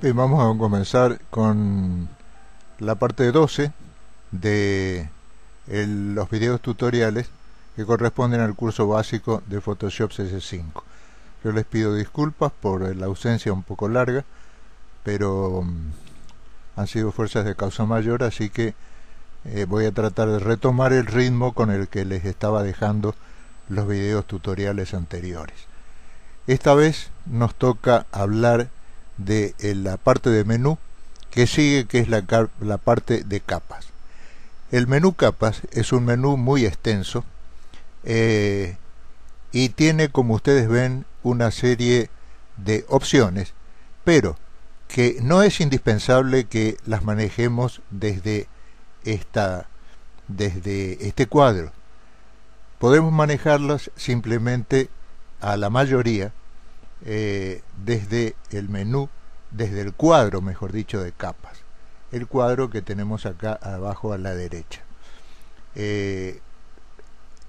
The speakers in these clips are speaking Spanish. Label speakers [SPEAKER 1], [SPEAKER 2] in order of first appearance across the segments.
[SPEAKER 1] Bien, vamos a comenzar con la parte 12 de los videos tutoriales que corresponden al curso básico de Photoshop CS5. Yo les pido disculpas por la ausencia un poco larga, pero han sido fuerzas de causa mayor, así que voy a tratar de retomar el ritmo con el que les estaba dejando los videos tutoriales anteriores. Esta vez nos toca hablar de la parte de menú que sigue, que es la parte de capas. El menú capas es un menú muy extenso y tiene, como ustedes ven, una serie de opciones, pero que no es indispensable que las manejemos desde este cuadro. Podemos manejarlas simplemente, a la mayoría, desde el menú, desde el cuadro, mejor dicho, de capas, el cuadro que tenemos acá abajo a la derecha.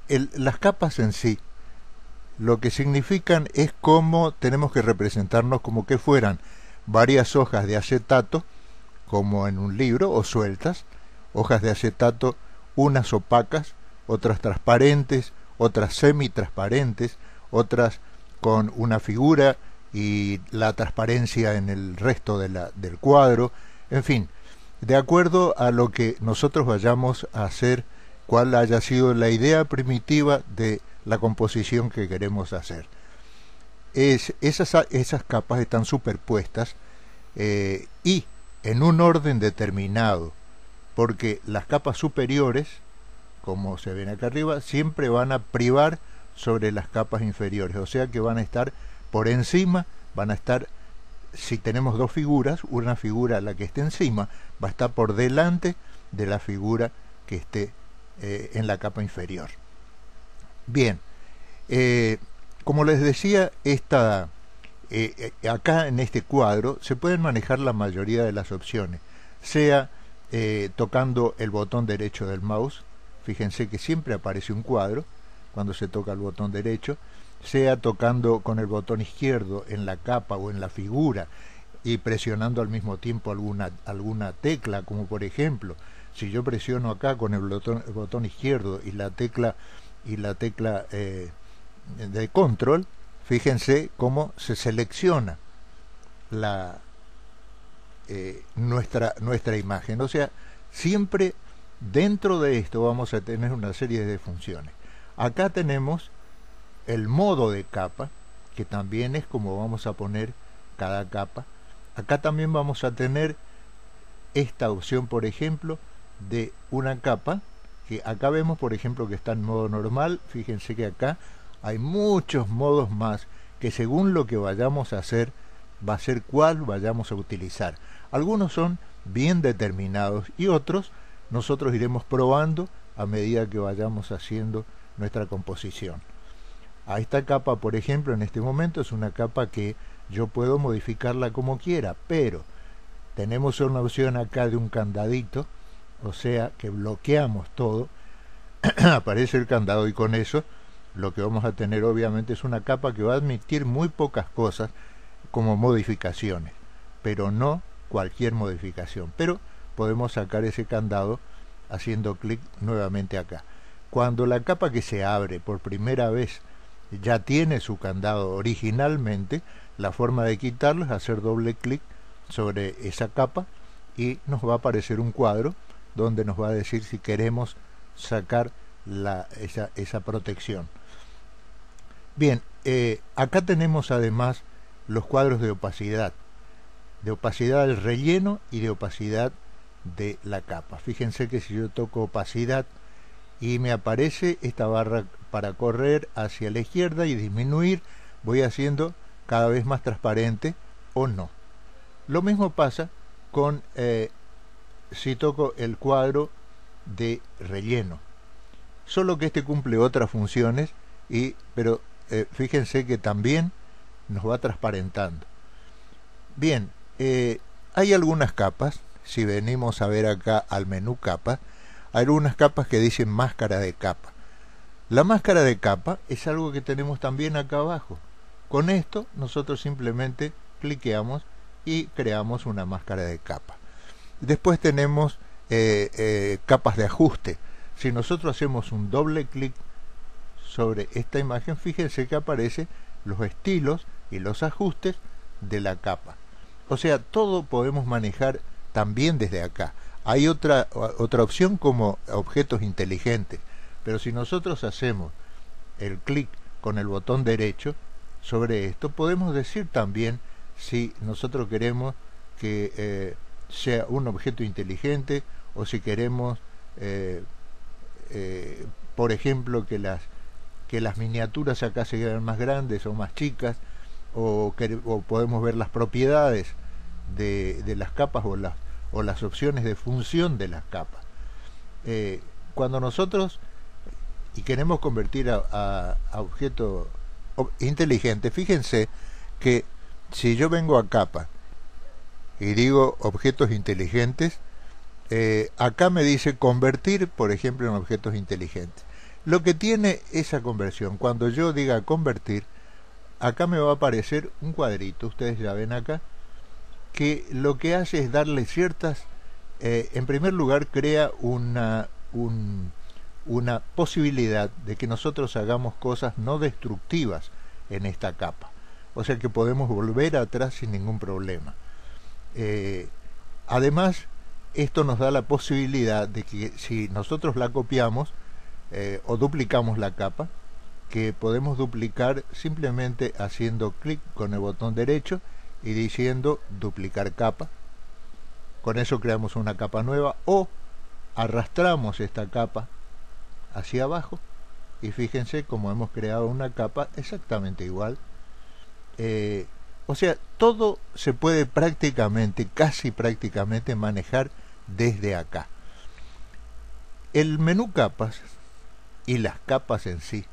[SPEAKER 1] Las capas en sí lo que significan es cómo tenemos que representarnos, como que fueran varias hojas de acetato, como en un libro, o sueltas, hojas de acetato, unas opacas, otras transparentes, otras semitransparentes, otras con una figura y la transparencia en el resto del cuadro, en fin, de acuerdo a lo que nosotros vayamos a hacer, cuál haya sido la idea primitiva de la composición que queremos hacer. Esas capas están superpuestas y en un orden determinado, porque las capas superiores, como se ven acá arriba, siempre van a privar sobre las capas inferiores, o sea que van a estar por encima, van a estar, si tenemos dos figuras, una figura, la que esté encima, va a estar por delante de la figura que esté en la capa inferior. Bien, como les decía, acá en este cuadro se pueden manejar la mayoría de las opciones, sea tocando el botón derecho del mouse. Fíjense que siempre aparece un cuadro cuando se toca el botón derecho, sea tocando con el botón izquierdo en la capa o en la figura y presionando al mismo tiempo alguna tecla, como por ejemplo, si yo presiono acá con el botón izquierdo y la tecla de control, fíjense cómo se selecciona nuestra imagen. O sea, siempre dentro de esto vamos a tener una serie de funciones. Acá tenemos el modo de capa, que también es como vamos a poner cada capa. Acá también vamos a tener esta opción, por ejemplo, de una capa, que acá vemos, por ejemplo, que está en modo normal. Fíjense que acá hay muchos modos más, que según lo que vayamos a hacer, va a ser cuál vayamos a utilizar. Algunos son bien determinados y otros nosotros iremos probando a medida que vayamos haciendo nuestra composición. A esta capa, por ejemplo, en este momento es una capa que yo puedo modificarla como quiera, pero tenemos una opción acá de un candadito, o sea que bloqueamos todo, aparece el candado, y con eso lo que vamos a tener obviamente es una capa que va a admitir muy pocas cosas como modificaciones, pero no cualquier modificación. Pero podemos sacar ese candado haciendo clic nuevamente acá. Cuando la capa que se abre por primera vez ya tiene su candado originalmente, la forma de quitarlo es hacer doble clic sobre esa capa y nos va a aparecer un cuadro donde nos va a decir si queremos sacar esa protección. Bien, acá tenemos además los cuadros de opacidad del relleno y de opacidad de la capa. Fíjense que si yo toco opacidad y me aparece esta barra para correr hacia la izquierda y disminuir, voy haciendo cada vez más transparente o no. Lo mismo pasa con si toco el cuadro de relleno, solo que este cumple otras funciones, pero fíjense que también nos va transparentando. Bien, hay algunas capas. Si venimos a ver acá al menú capas, hay algunas capas que dicen máscara de capa. La máscara de capa es algo que tenemos también acá abajo. Con esto nosotros simplemente cliqueamos y creamos una máscara de capa. Después tenemos capas de ajuste. Si nosotros hacemos un doble clic sobre esta imagen, fíjense que aparecen los estilos y los ajustes de la capa. O sea, todo podemos manejar también desde acá. Hay otra opción como objetos inteligentes, pero si nosotros hacemos el clic con el botón derecho sobre esto, podemos decir también si nosotros queremos que sea un objeto inteligente, o si queremos por ejemplo que las miniaturas acá se vean más grandes o más chicas, o podemos ver las propiedades de las capas o las opciones de función de las capas. Cuando nosotros queremos convertir a objeto inteligente, fíjense que si yo vengo a capa y digo objetos inteligentes, acá me dice convertir, por ejemplo, en objetos inteligentes. Lo que tiene esa conversión, cuando yo diga convertir, acá me va a aparecer un cuadrito, ustedes ya ven acá, que lo que hace es darle ciertas, en primer lugar crea una posibilidad de que nosotros hagamos cosas no destructivas en esta capa, o sea que podemos volver atrás sin ningún problema. Además, esto nos da la posibilidad de que si nosotros la copiamos o duplicamos la capa, que podemos duplicar simplemente haciendo clic con el botón derecho y diciendo duplicar capa. Con eso creamos una capa nueva, o arrastramos esta capa hacia abajo y fíjense cómo hemos creado una capa exactamente igual. O sea, todo se puede prácticamente, casi prácticamente manejar desde acá. El menú capas y las capas en sí,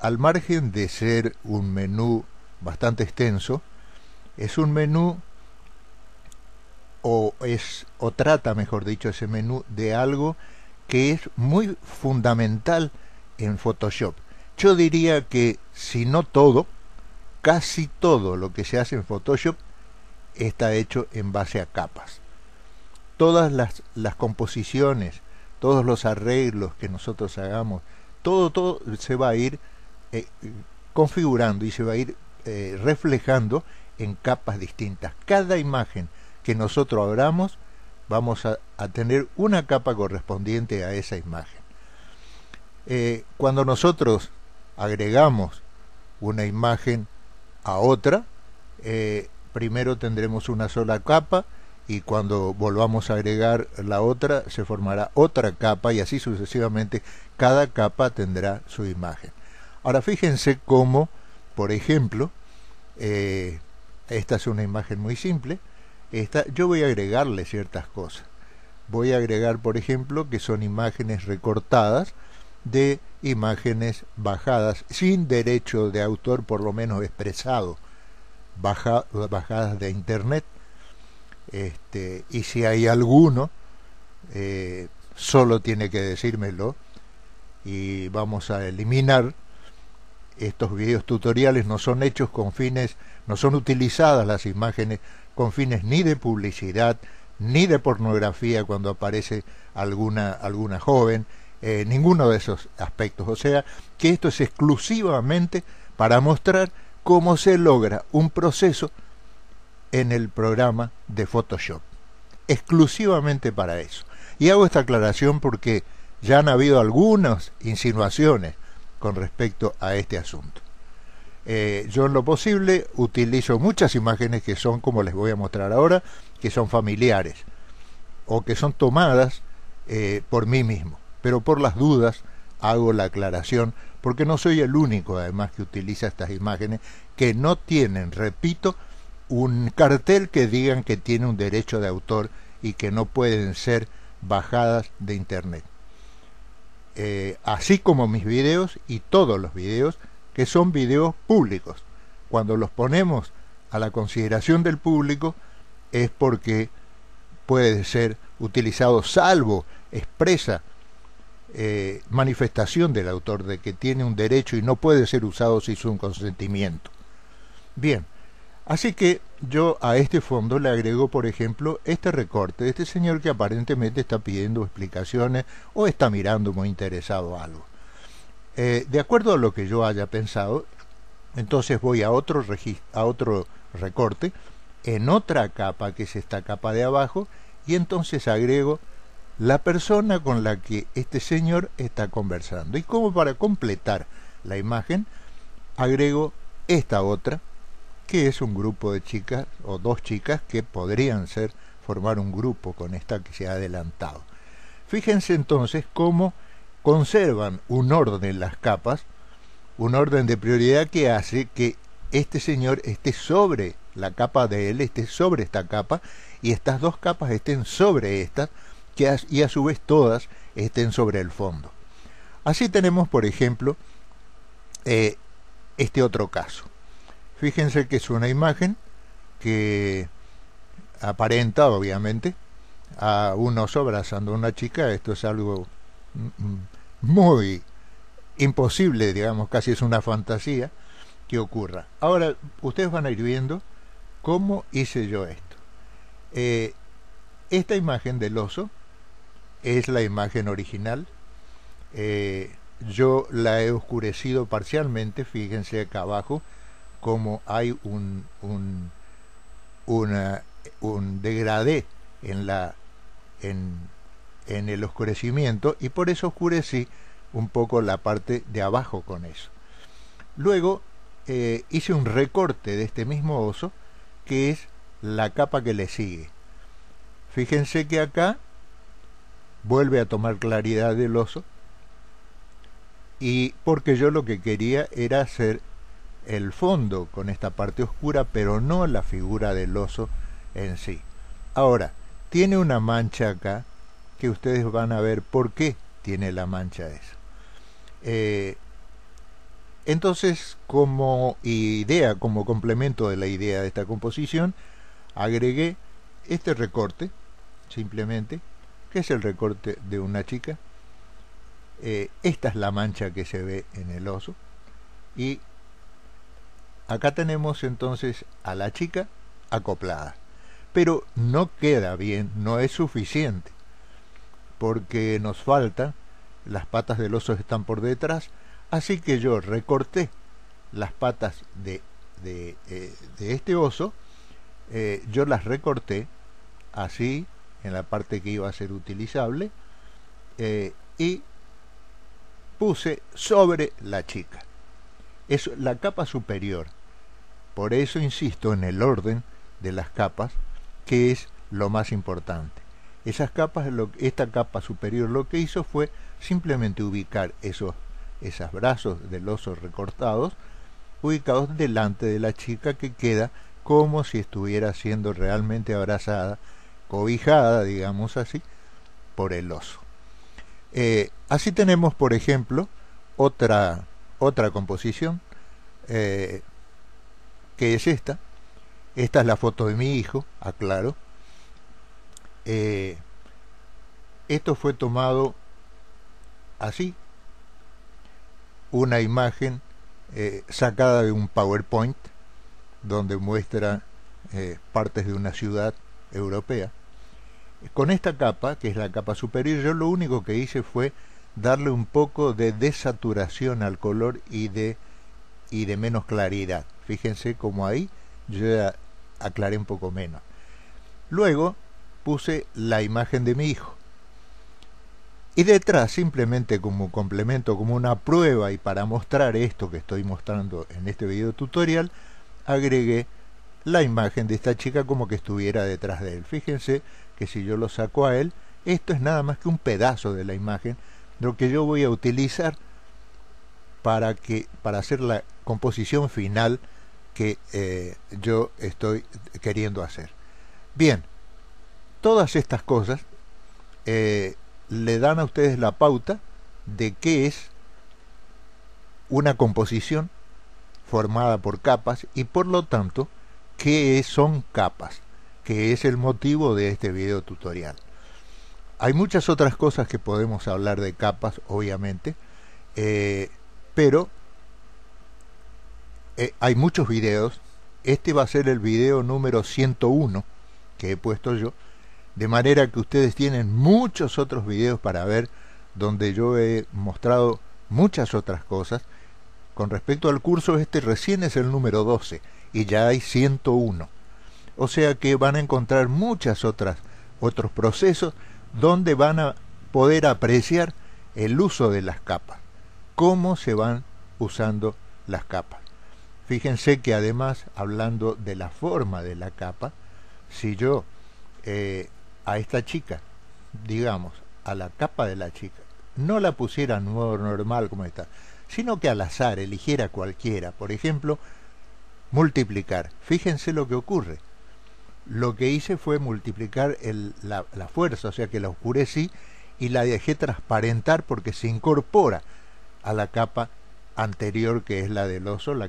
[SPEAKER 1] al margen de ser un menú bastante extenso, es un menú o trata, mejor dicho, ese menú de algo que es muy fundamental en Photoshop. Yo diría que, si no todo, casi todo lo que se hace en Photoshop está hecho en base a capas. Todas las composiciones, todos los arreglos que nosotros hagamos, todo se va a ir configurando y se va a ir reflejando en capas distintas. Cada imagen que nosotros abramos, vamos a tener una capa correspondiente a esa imagen. Cuando nosotros agregamos una imagen a otra, primero tendremos una sola capa, y cuando volvamos a agregar la otra se formará otra capa, y así sucesivamente cada capa tendrá su imagen. Ahora fíjense cómo, por ejemplo, esta es una imagen muy simple. Yo voy a agregarle ciertas cosas. Voy a agregar, por ejemplo, que son imágenes recortadas de imágenes bajadas sin derecho de autor, por lo menos expresado, bajadas de internet. Y si hay alguno, solo tiene que decírmelo y vamos a eliminar. Estos videos tutoriales no son hechos con fines, no son utilizadas las imágenes con fines ni de publicidad ni de pornografía cuando aparece alguna joven, ninguno de esos aspectos. O sea que esto es exclusivamente para mostrar cómo se logra un proceso en el programa de Photoshop, exclusivamente para eso. Y hago esta aclaración porque ya han habido algunas insinuaciones con respecto a este asunto. Yo en lo posible utilizo muchas imágenes que son, como les voy a mostrar ahora, que son familiares o que son tomadas por mí mismo, pero por las dudas hago la aclaración, porque no soy el único además que utiliza estas imágenes que no tienen, repito, un cartel que digan que tiene un derecho de autor y que no pueden ser bajadas de internet. Así como mis videos y todos los videos que son videos públicos. Cuando los ponemos a la consideración del público es porque puede ser utilizado salvo expresa manifestación del autor de que tiene un derecho y no puede ser usado sin su consentimiento. Bien, Así que yo a este fondo le agrego, por ejemplo, este recorte de este señor que aparentemente está pidiendo explicaciones o está mirando muy interesado a algo. De acuerdo a lo que yo haya pensado, entonces voy a otro recorte en otra capa, que es esta capa de abajo, y entonces agrego la persona con la que este señor está conversando. Y como para completar la imagen, agrego esta otra, que es un grupo de chicas, o dos chicas que podrían formar un grupo con esta que se ha adelantado. Fíjense entonces cómo conservan un orden las capas, un orden de prioridad que hace que este señor esté sobre la capa de él, esté sobre esta capa, y estas dos capas estén sobre estas, y a su vez todas estén sobre el fondo. Así tenemos, por ejemplo, este otro caso. Fíjense que es una imagen que aparenta, obviamente, a un oso abrazando a una chica. Esto es algo muy imposible, digamos, casi es una fantasía que ocurra. Ahora, ustedes van a ir viendo cómo hice yo esto. Esta imagen del oso es la imagen original. Yo la he oscurecido parcialmente. Fíjense acá abajo como hay un degradé en el oscurecimiento, y por eso oscurecí un poco la parte de abajo con eso. Luego hice un recorte de este mismo oso, que es la capa que le sigue. Fíjense que acá vuelve a tomar claridad del oso, y porque yo lo que quería era hacer el fondo con esta parte oscura, pero no la figura del oso en sí. Ahora, tiene una mancha acá, que ustedes van a ver por qué tiene la mancha esa. Entonces, como idea, como complemento de la idea de esta composición, agregué este recorte, simplemente, que es el recorte de una chica. Esta es la mancha que se ve en el oso, y acá tenemos entonces a la chica acoplada. Pero no queda bien, no es suficiente, porque nos falta, las patas del oso están por detrás, así que yo recorté las patas de este oso. Yo las recorté así, en la parte que iba a ser utilizable, y puse sobre la chica. Es la capa superior. Por eso insisto en el orden de las capas, que es lo más importante. Esas capas, esta capa superior lo que hizo fue simplemente ubicar esos brazos del oso recortados, ubicados delante de la chica, que queda como si estuviera siendo realmente abrazada, cobijada, digamos así, por el oso. Así tenemos, por ejemplo, otra composición, que es esta. Esta es la foto de mi hijo, aclaro. Esto fue tomado así, una imagen sacada de un PowerPoint, donde muestra partes de una ciudad europea. Con esta capa, que es la capa superior, yo lo único que hice fue darle un poco de desaturación al color y de menos claridad. Fíjense como ahí yo ya aclaré un poco menos. Luego puse la imagen de mi hijo, y detrás, simplemente como complemento, como una prueba y para mostrar esto que estoy mostrando en este video tutorial, agregué la imagen de esta chica como que estuviera detrás de él. Fíjense que si yo lo saco a él, esto es nada más que un pedazo de la imagen, lo que yo voy a utilizar para hacer la composición final que yo estoy queriendo hacer. Bien, todas estas cosas le dan a ustedes la pauta de qué es una composición formada por capas, y por lo tanto qué son capas, que es el motivo de este video tutorial. Hay muchas otras cosas que podemos hablar de capas, obviamente, pero hay muchos videos este va a ser el video número 101 que he puesto yo, de manera que ustedes tienen muchos otros videos para ver, donde yo he mostrado muchas otras cosas. Con respecto al curso, este recién es el número 12 y ya hay 101. O sea que van a encontrar otros procesos donde van a poder apreciar el uso de las capas, cómo se van usando las capas. Fíjense que además, hablando de la forma de la capa, si yo a esta chica, digamos, a la capa de la chica, no la pusiera en modo normal como está, sino que al azar eligiera cualquiera, por ejemplo, multiplicar. Fíjense lo que ocurre. Lo que hice fue multiplicar la fuerza, o sea que la oscurecí y la dejé transparentar porque se incorpora a la capa anterior, que es la del oso, la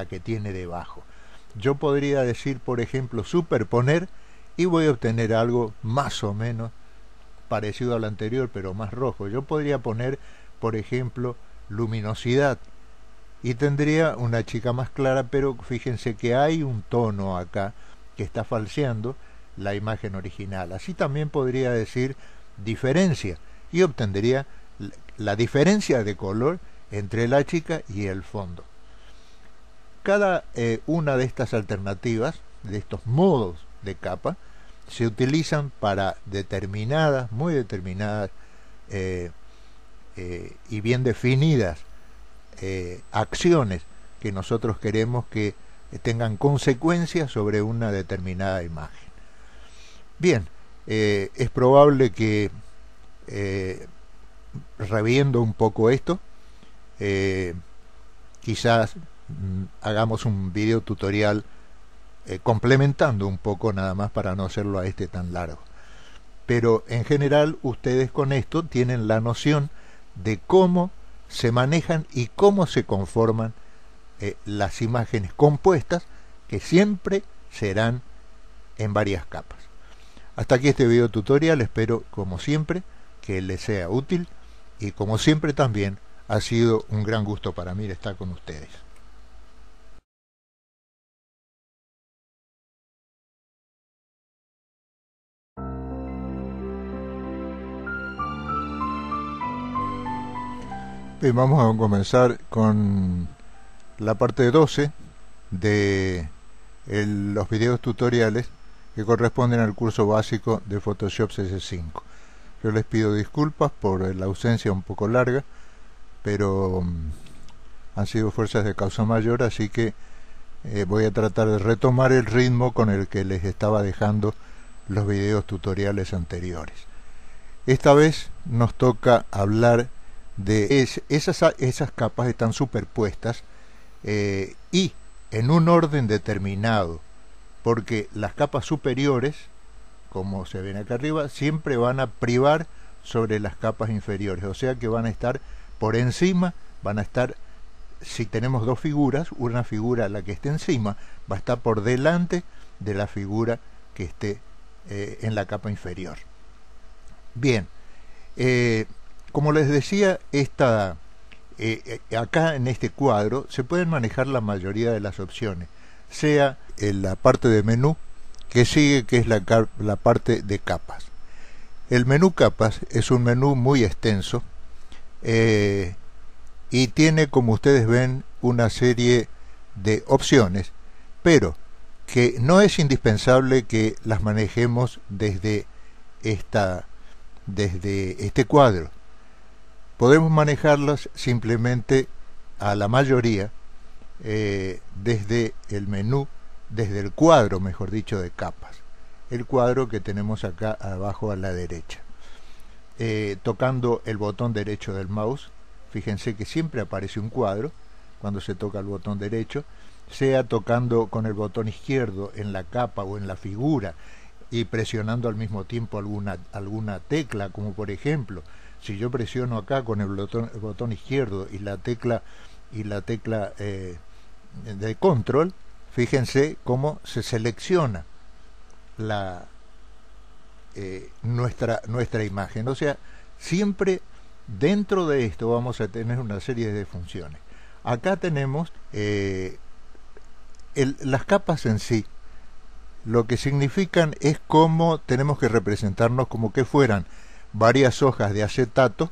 [SPEAKER 1] que tiene debajo. Yo podría decir, por ejemplo, superponer, y voy a obtener algo más o menos parecido al anterior, pero más rojo. Yo podría poner, por ejemplo, luminosidad, y tendría una chica más clara, pero fíjense que hay un tono acá que está falseando la imagen original. Así también podría decir diferencia, y obtendría la diferencia de color entre la chica y el fondo. Cada una de estas alternativas, de estos modos de capa, se utilizan para determinadas, muy determinadas y bien definidas acciones que nosotros queremos que tengan consecuencias sobre una determinada imagen. Bien, es probable que reviendo un poco esto, quizás hagamos un video tutorial complementando un poco, nada más para no hacerlo a este tan largo. Pero en general ustedes con esto tienen la noción de cómo se manejan y cómo se conforman las imágenes compuestas, que siempre serán en varias capas. Hasta aquí este video tutorial. Espero, como siempre, que les sea útil, y como siempre también ha sido un gran gusto para mí estar con ustedes. Bien, vamos a comenzar con la parte 12 de los videos tutoriales que corresponden al curso básico de Photoshop CS5. Yo les pido disculpas por la ausencia un poco larga, pero han sido fuerzas de causa mayor, así que voy a tratar de retomar el ritmo con el que les estaba dejando los videos tutoriales anteriores. Esta vez nos toca hablar de esas capas están superpuestas y en un orden determinado, porque las capas superiores, como se ven acá arriba, siempre van a privar sobre las capas inferiores, o sea que van a estar por encima, van a estar, si tenemos dos figuras, una figura, la que esté encima, va a estar por delante de la figura que esté en la capa inferior. Bien, como les decía, acá en este cuadro se pueden manejar la mayoría de las opciones, sea en la parte de menú que sigue, que es la parte de capas. El menú capas es un menú muy extenso y tiene, como ustedes ven, una serie de opciones, pero que no es indispensable que las manejemos desde este cuadro. Podemos manejarlas simplemente, a la mayoría, desde el menú, desde el cuadro, mejor dicho, de capas, el cuadro que tenemos acá abajo a la derecha. Tocando el botón derecho del mouse, fíjense que siempre aparece un cuadro cuando se toca el botón derecho, sea tocando con el botón izquierdo en la capa o en la figura y presionando al mismo tiempo alguna tecla, como por ejemplo, si yo presiono acá con el botón izquierdo y la tecla de control, fíjense cómo se selecciona nuestra imagen. O sea, siempre dentro de esto vamos a tener una serie de funciones. Acá tenemos las capas en sí, lo que significan es cómo tenemos que representarnos como que fueran varias hojas de acetato,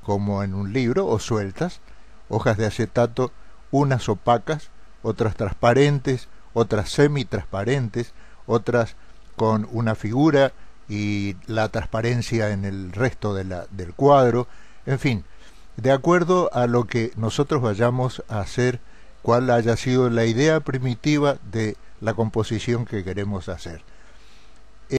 [SPEAKER 1] como en un libro, o sueltas, hojas de acetato, unas opacas, otras transparentes, otras semitransparentes, otras con una figura y la transparencia en el resto del cuadro, en fin, de acuerdo a lo que nosotros vayamos a hacer, cuál haya sido la idea primitiva de la composición que queremos hacer.